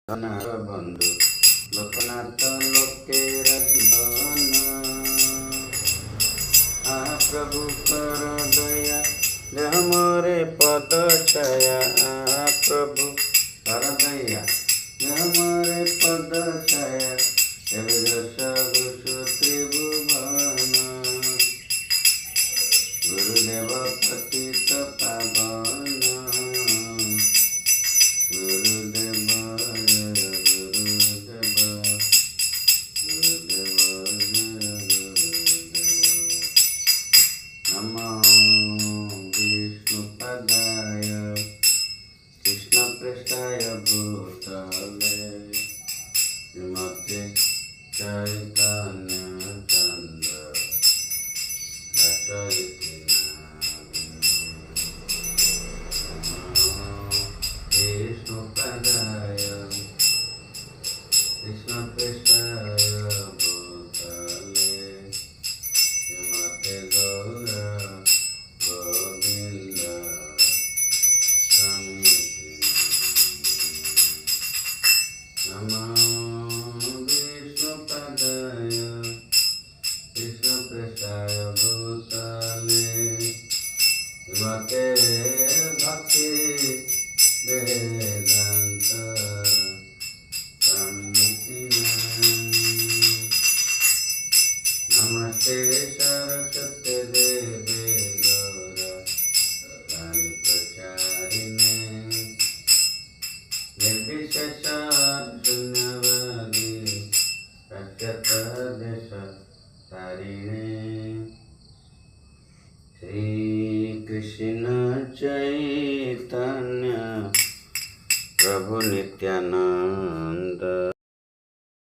बंधु लोकनाथ लोके रजन प्रभु कर दया देह मोरे पद छाया प्रभु कर दया देह मोरे पद छाया त्रिभुवन गुरुदेव पतित पावन विष्णुपदाय कृष्णपृष्ठाय भूतले श्रीमते चैतन्य चंद्र दासरिति विष्णुपदाय कृष्णपृष्ठाय भूतले श्रीमते गौर गोविंद नमो विष्णुपदाय कृष्णपृष्ठाय भूतले श्रीमते भक्ति वेदांत स्वामिनिति नमस्ते सरस्वती देवे गौरवाणी प्रचारिणे निर्विशेष शून्यवादी प्रत्यक्ष तारिणे श्री कृष्ण चैतन्य प्रभु नित्यानंद।